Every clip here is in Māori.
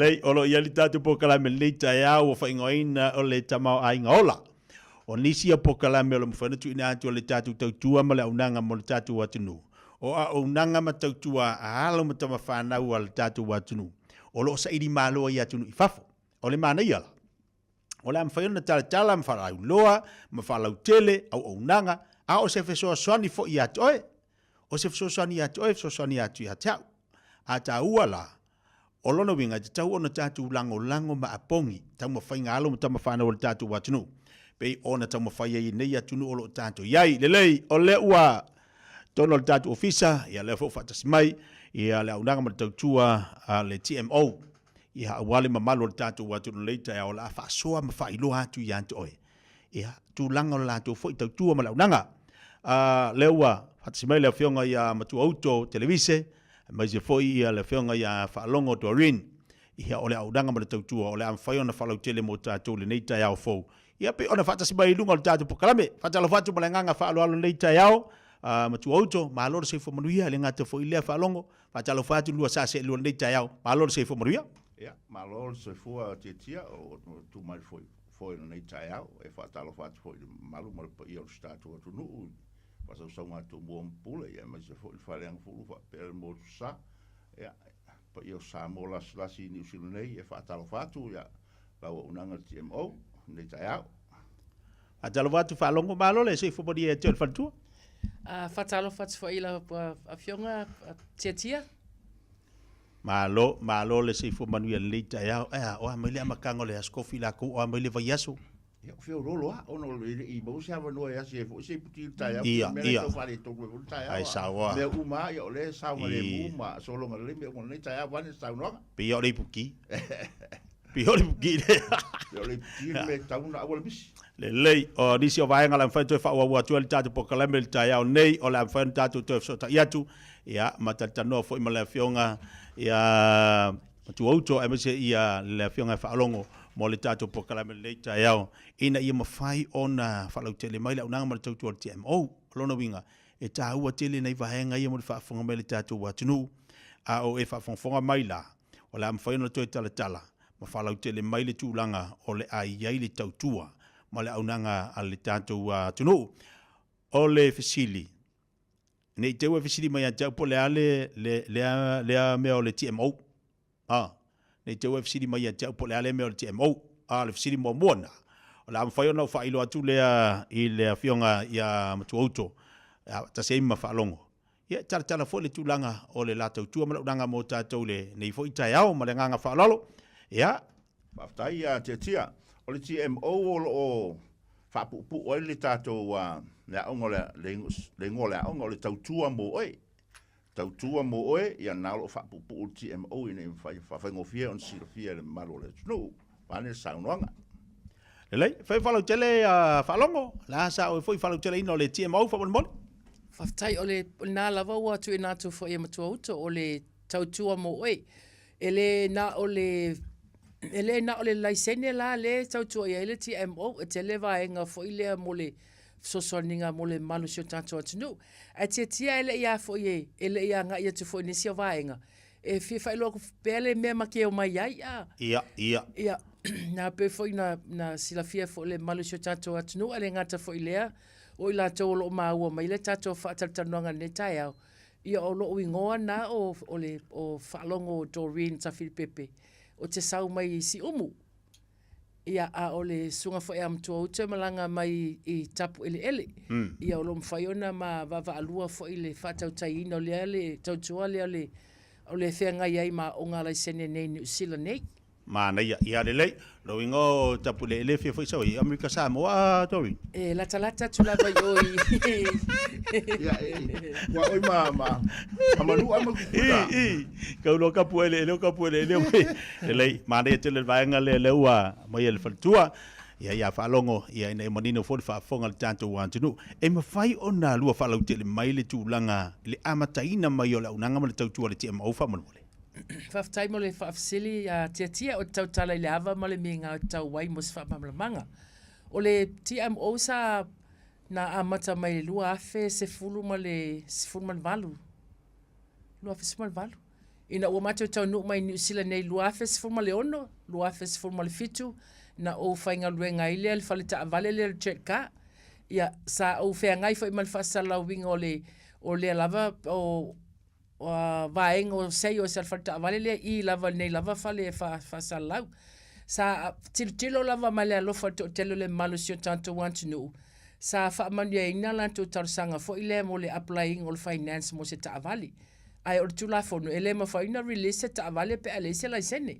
lei olo ia li tatu po kalame leita ia o whaingoina o le Tamaoaiga Ola. O nisi a po kalame o le mwhana tu ina atu o le tatu tautua ma le aunanga mo le tatu watunu. O a aunanga ma tautua a halo ma tama whanau a le tatu watunu. O lo sa iri māloa i atunu i fafo. O le mana iala. O le amwhaiona tala ma whalau loa, ma whalau tele, au aunanga, a o se fesoa soani fo i atu oe. O se fesoa soani i atu oe, fesoa soani i atu i atau. A ta ua la, o lona winga te tau ona tatu lango ma apongi, tau ma whainga alo ma tama whanau o le tatu watunu. Pei ona tau ma whaia i nei atunu o lo tatu. Iai, lelei, o le ua tono le tatu ofisa, ia le fofatasi mai, ia le aunanga ma le tautua le TMO, ia awale ma malo le tatu watunu leita ia o la whaasoa ma whailo atu i anto oe. Ia, tu langa o la tau fo i tautua ma le aunanga. Le ua, fatasi mai le fionga ia Matuauto Televise, mai se foi ia le fionga ia Faalogo Doreen, ia o le aunanga ma le tautua, o le amwhai ona whalau tele mo tātou le neita iau fou. Ia pe ona fatasi mai lunga le tātou pokalame, fatalo fatu ma le nganga whaaloalo neita iau, Matuauto, ma alora se fo manuia, le ngata fo ilea Faalogo, fatalo fatu lua sa se lua neita iau, ma alora se fo manuia. Ia, ma alora se fo tia o tu mai foi na neita iau, e fatalo fatu foi malu ma le pa ia o tātou atu nuu. Pasau sau ngātou mua mpule, ia mai se fo i whareang fulu, pere mo sa, ia, pa ia o Samoa lasi New Zealand nei, e whaatalo fatu, ia, lau unanga TMO, nei tai au. Atalo fatu Faalogo malo le se fo modi e teo fatua? Whaatalo fatu fo ila a fionga tia. Malo le se fo manuia le tai au, o a maile amakango le askofi la ku, o a maile vaiaso. Ia feo rolo ono i mo se ava noa ia se se puti tai au. Ia. Ai sawa. Me uma ia ole sa le uma solo ma le me mo nei tai au wane sa no. Pe ole puki. Pe ole puki. Ia le puki me tau na wala bis. Le lei o nisi o vaenga la mfai toi whaua ua tua le tatu po kalame le tai au nei o la mfai tatu toi sota iatu. Ia matatanoa fo ima le fionga ia Matuauto e mese ia le fionga Faalogo. Mo le tātou po kalame leita iau, ina ia mawhai ona whalau tele mai le unanga ma le tautua le TMO, lona winga, e tā ua tele nei wahenga ia mo le whaafonga mai le tātou watunu, a o e whaafonga mai la, o le amwhai ona toi tala, ma whalau tele mai le tūlanga o le ai iai le tautua, ma le unanga a le tātou watunu, o le fesili. Nei teua fesili mai a tau po le ale, le mea o le TMO, nei te UFC mai ia te pole ale me o le TMO le fisiri mo mona o la mfai ona fa ilo atu le i le fionga ia Matuauto ta se ima Faalogo ia tala fo le tulanga o le latou tua ma langa mo tatou le nei fo itai au ma le nganga Faalogo ia Paftai ia tia o le TMO o fa pu o le tatou le ongo le ngole ongo le tautua mo oi Tautua mo oe, ia nalo whapupu o TMO i nei whawhaingofia on silofia le malo le tunu, pane saunoanga. Lelei, whalau tele Faalogo, la sa o foi whalau tele ino le TMO whamonimoni? Whaftai o le nā lava ua tu e nātu fo e Matuauto o le tautua mo oe, ele na o le laisene la le tautua ia ele TMO, e te le vaenga fo i lea mo le sosoninga mo le malu sio tātou atunu. A tia ele ia fo ie, ele ia nga ia tu fo nisi o vaenga. E whiwhai loko pele mea make o mai ai. Ia. Nā pe fo na silafia fo le malu sio tātou atunu, ale ngata fo i lea, o i la tau lo maua mai le tātou whaatalitanoanga ne tai au. Ia o lo ingoa na o Faalogo Doreen Tafilipepe, o te sau mai si umu. Ia a ole sunga fo e Matuauto malanga mai i tapu ele. Ia o lo mwhaiona ma vava alua fo i le whatau taina o le tautua le o le whenga iai ma o ngā laisene nei New Zealand nei. Mana ia lelei, lo ingo tapu le ele fia fo isa i Amerika Samoa, Doreen. Lata tula vai oi. Ia wa oi ma manu ama kukura. Kau lo kapu ele lelei, mana ia tele vaenga le ua mai ele faltua, ia Faalogo, ia ina manino fo le whaafonga le tātou wantunu. E mawhai ona lua whalau tele mai le tūlanga, le amataina mai o le unanga ma le tautua le tia mauwha manole. Whaftai mo le whaafisili tia o tau tala i le awa mo le minga o tau wai mo se whaamamlamanga. O le TMO sa na amata mai lua afe se fulu ma le valu. Lua afe se valu. ina ua mātou tau nuk mai New Zealand nei luafes fuma le ono, luafes fuma le fitu, na o whainga luenga i lea le whale ta avale le chet ka. Ia, sa o whea ngai fo i man whasala winga o le lava o vaenga o sei o sa whale ta avale lea I lava nei lava whale e whasala lau. Sa tilo lava male alofa to telo le malu sio tanto wantunu. Sa whaamanu e ina lanto tarsanga fo i lea mo le applying o le finance mo se ta avale. Ai o tula fono ele ma faina release ta avale pe ale se la sene.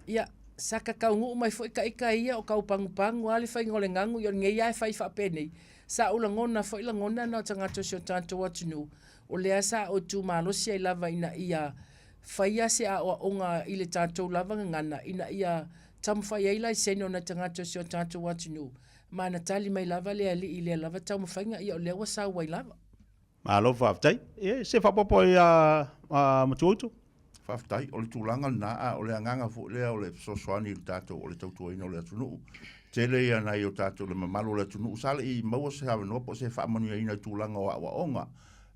Ia saka ka ngu mai foi ka ia o ka pangu ale fai ngole ngangu yo nge ia fai fa pene. Sa ula ngona foi la ngona na tanga to sio tanto watunu. O le asa o tu malosi ai lava ina ia fai ase a o onga ile tanto lava ngana ina ia tam fai ai la sene na tanga to sio tanto watunu. Ma na tali mai lava le ali ile lava tam fai nga ia o le wasa wai lava. Malo whaftai. Se whapopo I Matuauto? Whaftai, o le tūlanga nā, o le anganga fu lea, o le sosoani I le tātou, o le tautua ina o le atunuu. Tele ia nei o tātou le mamalo o le atunuu. Sale I maua se hawa nopo se whaamanu ia ina tūlanga o awa onga.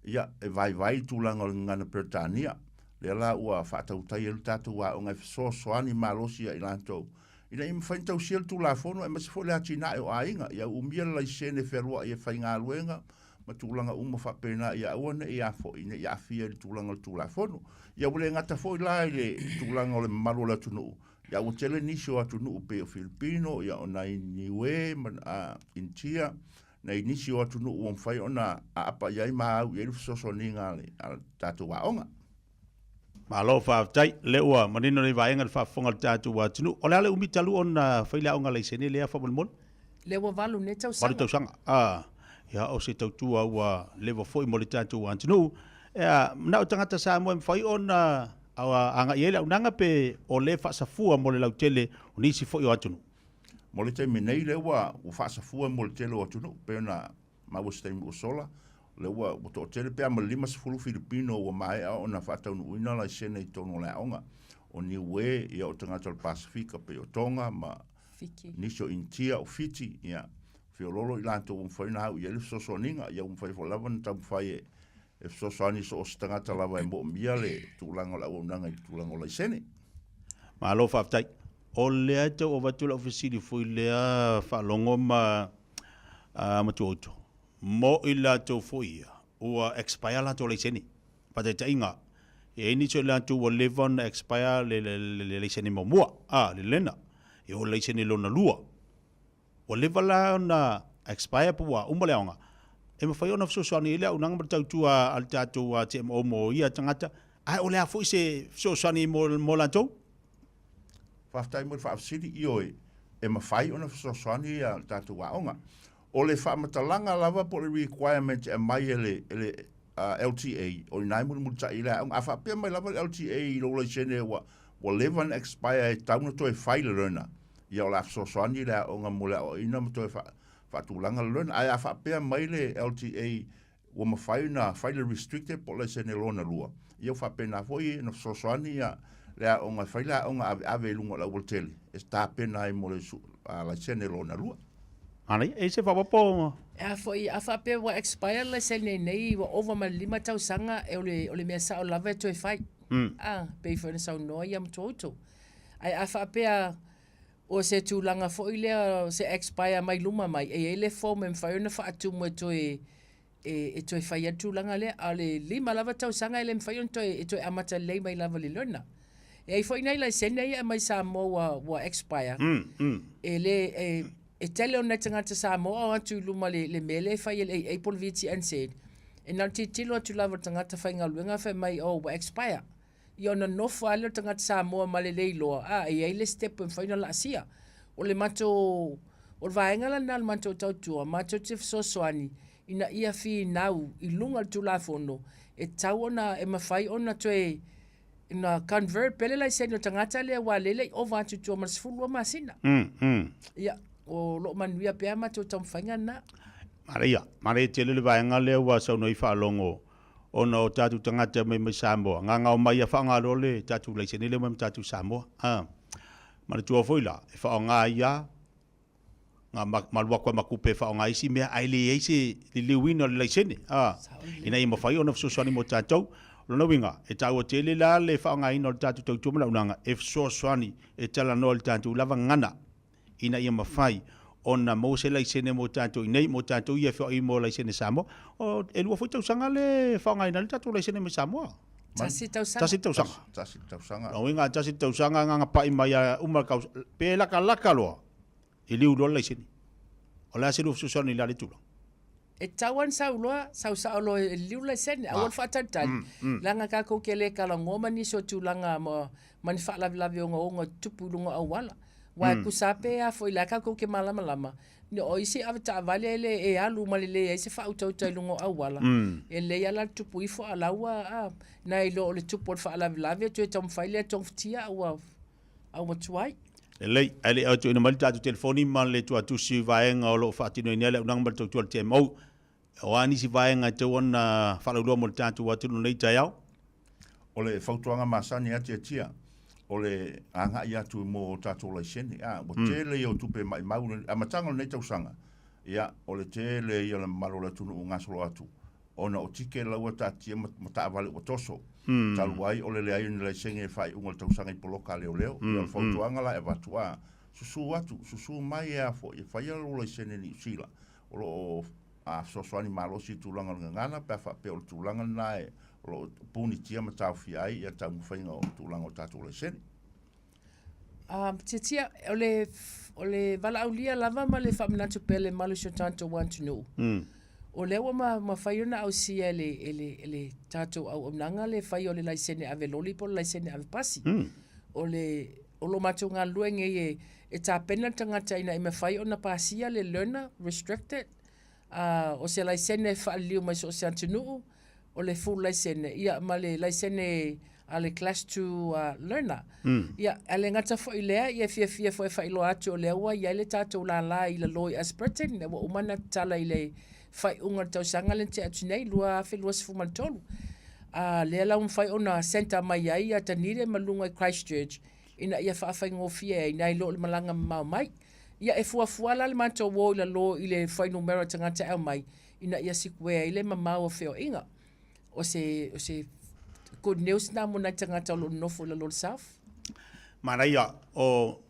Ia, e vai tūlanga o le ngana Britania. Le la ua whaatautai e le tātou wa onga e sosoani malosi I lantou. Ina I mwhaintau sia le tūlafono, e masifo le atina e o ainga. Ia umia lai sene wherua I e whainga aluenga. Ma tūlanga uma whapena ia awana ia fo ina ia fia le tūlanga le tūlafono. Ia wale ngata fo I lai le tūlanga o le maro la tunu. Ia ua tele nisio a tunu pe o Filipino, ia o nai niwe, intia, nai nisio a tunu o mwhai o na a apa iai maa au iei fisoso ninga le tātou waonga. Malo whaftai, le ua, manino le vaenga le whafonga le tātou wa tunu. O le ale umitalu o na whaile aonga le sene lea whamonimon? Le ua walu ne tau sanga. Walu tau sanga, ia o se tautua ua lewa foi mo le tātou antinu. Na o tangata Samoa mwhai o na anga iele au nanga pe o le whaasafua mo le lautele o nisi foi o antinu. Mo le teime nei le ua u whaasafua mo le tele o atunu, pe na maua steimu o sola, le ua o to tele pe ama 5 Filipino ua mai o na whaataunu uina la sene I tono le aonga. O niwe ia o tangata le Pasifika pe o Tonga ma Fiki. Niso Intia o Fiti, ia. Fiololo I lanto umwhai na hau, ia le sosoninga, ia umwhai fo lava na tamwhai e sosoni so o stangata lava e mo mia le tūlanga la unanga I tūlanga la sene. Malo whaftai, o lea tau o watula ofisiri fui lea Faalogo Matuauto. Mo I lato fui ua expire lato le sene. Pata ta inga, e ini so lato ua levon expire le sene mamua, le lena, e o le sene lona lua. O lewa la na expire pua umaleonga. E mawhai ona fsosani ilea unanga matautua al tātou te mo mo ia tangata. Ai o lea fui se fsosani mo lantou? Whaftai mo whaafsiri I oe, e mawhai ona fsosani al tātou waonga. O le whaamatalanga lava po le requirement e mai ele LTA, o nai muta ilea, a whapea mai lava LTA I lo le sene wa lewa na expire e tauna to e whaile rena. Ia o la fsosani lea o nga mole o ina mo to e whaatulanga lona. Ai a whapea mai le LTA ua mawhai na whaile restricted po le sene lona lua. Ia o whapea na foi na fsosani ia lea o nga whaile o nga ave lunga la ultele. E stape na I mo le sene lona lua. Anai, e se whapapo? A foi a whapea wa expire le sene nei wa over ma 5 tau sanga e ole mea sa o lava e toi whai. Pei whai sau noa ia Matuauto. Ai a whapea o se tūlanga fo I lea se expire mai luma mai. E ele fo me mwhai ona whaatu mo e toi whai tūlanga lea. A le 5 lava tau sanga ele mwhai ona e toi amata lei mai lava li lona. E ai fo inai lai sene ia mai Samoa wa expire. E tele ona tangata Samoa o atu luma le mele whai e polviti ansed. E nau tilo atu lava tangata whai ngaluenga whai mai o wa expire. I ona nofo ale o tangata Samoa ma le leiloa. E le step en whaina la asia. O le mato, o le vaenga la nal mato tautua, mato te fsosoani, ina ia fi nau, I lunga tu la fono, e tau ona, e mawhai ona toe, ina convert pele lai seni o tangata le wa lele o vatu tua marsifulua masina. Ia, o lo manuia pea mato tamwhainga na. Maria te lele vaenga le wa sau noi Faalogo. Ona o tatu tangata me Samoa. Nganga o mai a whaangaro le tatu lai seni le me tatu Samoa. Mana tua foila, e whaonga ia, ngā malua koe makupe whaonga isi, mea aile eisi li liwina le lai sene. Ina I mawhai ona fsosani mo tātou, Lona winga, e tau te le la le whaonga ina o le tātou tautua mala unanga, e so swani, e tala no le tātou lava ngana, ina ia mawhai, ona mo se laisene mo tātou inei, mo tātou ia whio i mo laisene Samoa, o e lua fwoi tausanga le whaonga ina le tātou laisene me Samoa. Tasi tausanga. Tasi tausanga. Tasi tausanga. Na winga tasi tausanga nganga pai mai a umarkau, pe laka loa, i liu loa laisene. O la se lu susoni la le tula. E tawan sauloa, saulo e liu laisene, awal whatatali. Langa kako ke le kala ngoma ni so tūlanga mani whaalavilavi o ngā tupulunga awala. Wai kusape a foi la kako ke malama. Ni o isi avata avale ele e alu malile e se whautautai lungo awala. E le ala tupu ifo alaua na ilo o le tupu o whaalavilavi tu e tom whaile tong ftia au matuai. E lei, ele au tu ina mali tātou telefoni ma le tu atu si vaenga o lo whaatino ina le unang mali tautua le TMO. O ani si vaenga te wana whalaulua mo le tātou atu no nei tai au. O le whautuanga masani ati e tia. O le anga ia tu mo tātou laisene. O te le o tupe mai mau, a matanga nei tausanga. Ia, o le te le ia le marola tunu o ngasolo atu. Ona o tike laua tātia mata avale o toso. Taluai o le lea iuni laisenge e whai unga le tausanga i poloka leo. Ia le whautuanga la e watua. Susu atu, susu mai e afo. E whai alo laisene ni usila. O lo a sosoani malosi tūlanga ngana, pe o tūlanga na e o puni tia ma tau fiai ia tau mwhainga o tūlanga o tātou laisene. Tia, o le wala aulia lava ma le whamanatu pele malusio tātou want to know. O lewa ma whaiona au sia ele tātou au omnanga le whai o le laisene ave lolipo, le laisene ave pasi. O lo mātou ngā luenge e tā pena tangata ina i me whai o na pasia le learner restricted. O se laisene whaaliu mai so se antunuu, o le full laisene. Ia ma le laisene a le class 2 learner. Ia, ale ngata fo i lea, ia fia fo e whailo atu o lewa, ia le tātou la i la loi as Britain, wa umana tala i le whai unga tausanga le te atu nei, lua sifu mantolu. Lea lau mwhai ona senta mai ai, a tanire malunga i Christchurch, ina ia whaafai ngofia, ina i lo le malanga mau mai. Ia e fuafuala le mātou wō i la lo i le whai numero tangata au mai, ina ia sikwea i le mamau o whio inga. O se good news na muna tangata o lo nofo i la lo South. Mana ia, o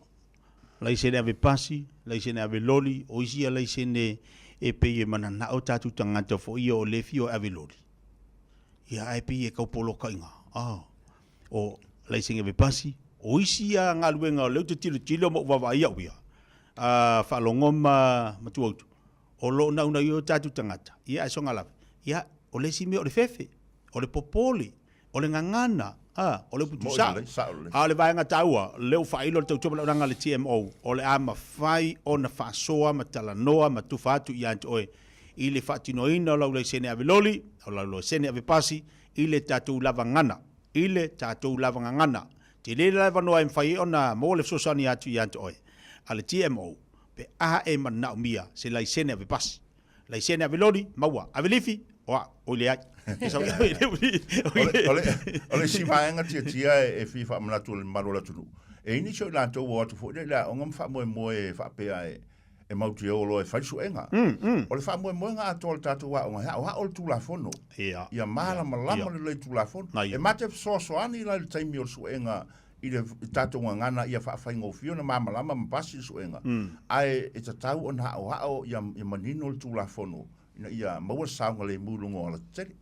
laisene ave pasi, laisene ave loli, o isia laisene e peye mana na o tātou tangata fo ia o le fio ave loli. Ia e peye kaupoloka inga. O laisene ave pasi, o isia ngā luenga o leu te tilo mo wawa ia uia. Faalogo Matuauto o lo na una yo tatu tangata ia so ngala ia o le sime o le fefe o le popoli o le ngangana o le putusa le vaenga taua le failo le tautua la le TMO o le ama fai ona fasoa matalanoa matufatu ia oe i le fatinoina o le sene aveloli o le sene ave pasi i le tatu lava ngana i le tatu lava ngana te le lava noa im fai ona mo le sosani atu ia oe ale TMO pe aha e mana umia se laisene ave pasi laisene ave loli maua ave lifi o le ai ole si vaenga tia e fifa manatu le marola tunu e ini so la to wa to fo le la ngam fa mo e fa pe e mauti o lo e fa suenga ole fa mo nga to tatu wa ha o tu la fono ia mala malama le tu la fono e mate so ani la le taimi o suenga i le tātou ngana ia whaafai fio na mamalama mpasi suenga. Ai e tatau on hao ia manino le tūlafono. Ia maua saunga le mulungo o la tere.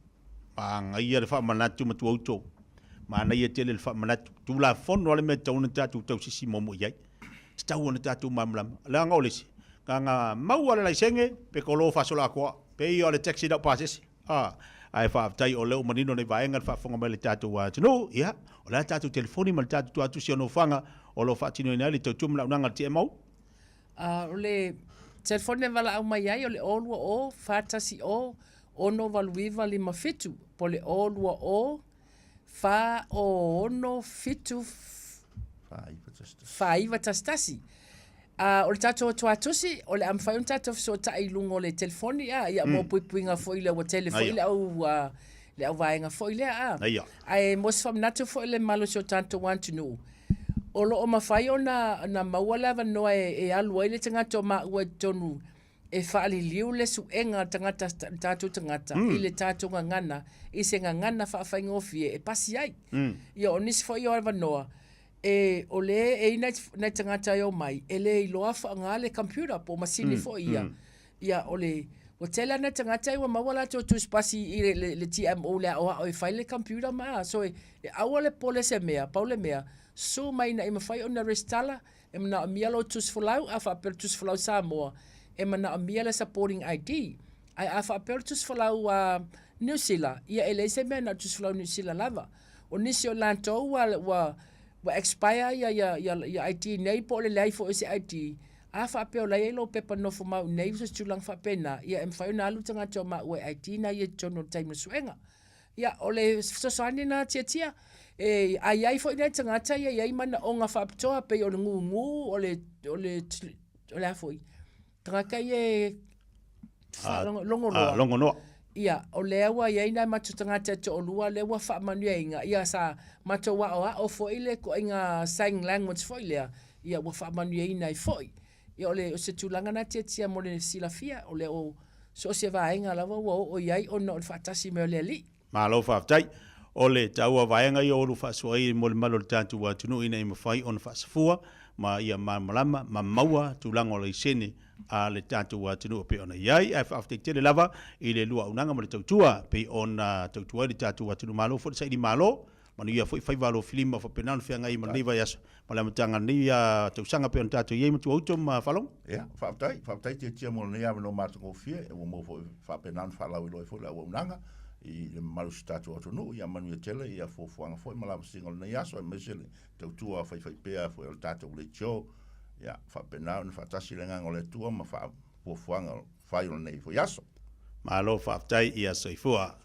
Panga ia le whaamanatu Matuauto. Mana ia tele le whaamanatu. Tūlafono ale me tauna tātou tau sisi momo iai. Tau ona tātou mamalama. Lea ngā olesi. Ngā maua le laisenge pe kolo whasola koa. Pe ia le taxi dau pasesi. Ai whaatai o leo manino nei vaenga whaafonga mai le tātou tino, ia, o le tātou telefoni ma le tātou atu si ono whanga o lo whaatino ina le tautua mla unanga TMO? O le telefoni wala au mai ai o le olua o, whaatasi o, ono waluiva lima fitu, po le olua o, wha o ono fitu, whaiva tastasi. O le tātou tuatusi, o le amwhai un tātou so tai lungo le telefoni, ia mo puipuinga fo ile wa telefoni, le au vaenga fo ile, ai mos fam natu fo ile malo so tātou wantunu. O lo o mawhai o na maua lava noa e alua ile tanga to ma ua tonu, e whaaliliu le suenga tangata tātou tangata i le tātou ngangana i se ngangana whaaffaingofie e pasi ai. Ia o nisi fo i o wanoa e o le e nei tangata o mai e le i loa whaanga le computer po masini fo ia. Ia o le o tela na tangata i wa mawala to tuspasi i le TMO le o i whai le computer maa. So e awa le pole se mea, paule mea, so mai na i mawhai o na restala e mana o mialo tusfulau a whaapel tusfulau Samoa. E mana a mia le supporting ID. Ai a whaapero tusfalau New Zealand. Ia ele se mea na tusfalau New Zealand lava. O nisi o lantou wa expire ia ID nei po le lai fo ese ID. A whaapeo lai elo pepa no fo mau nei usa tulang whaapena. Ia em whaiu na alutanga teo ma ue ID na ia tono taimo suenga. Ia o le sosani na tia. E ai fo ina tangata ia mana o nga whaapitoa pe o le ngu o le afoi. Traka ye longo noa. Ia, o lea wa ia ina matutanga te o lua le wa wha manua inga. Ia sa mato wa o foile ko inga sign language foilea. Ia wa wha manua ina i foi. Ia o le o se tūlanga na tia mo le silafia. O le o so se vaenga lava o iai o no whaatasi me o le li. Malo whaatai. O le taua vaenga i o lu whaasuai mo le malo le tātu wa tunu ina i mawhai on whaasafua. Ma ia malama, ma maua tūlanga o le sene. A le tātou wa tinu pe ona iai ai whaafte tele lava i le lua unanga mo le tautua pe ona tautua le tātou wa tinu malo fo sai di malo manu ia fo fai valo filima fo penan fianga i maniva yaso ma le matanga ni a tausanga pe ona tātou iai Matuauto ma falong ia whaaftai te tia mo le ia no matango fie e mo fo fa penan fa lau i loi fo la unanga i le malu tātou atunu ia manu ia tele ia fo fuanga fo ma la singo le yaso e mesele tautua fai pea fo le tātou le cho ya fa penau fa tasi le ngangole tua ma fa po fuanga fa yo nei fo yaso malo fa tai ia soifua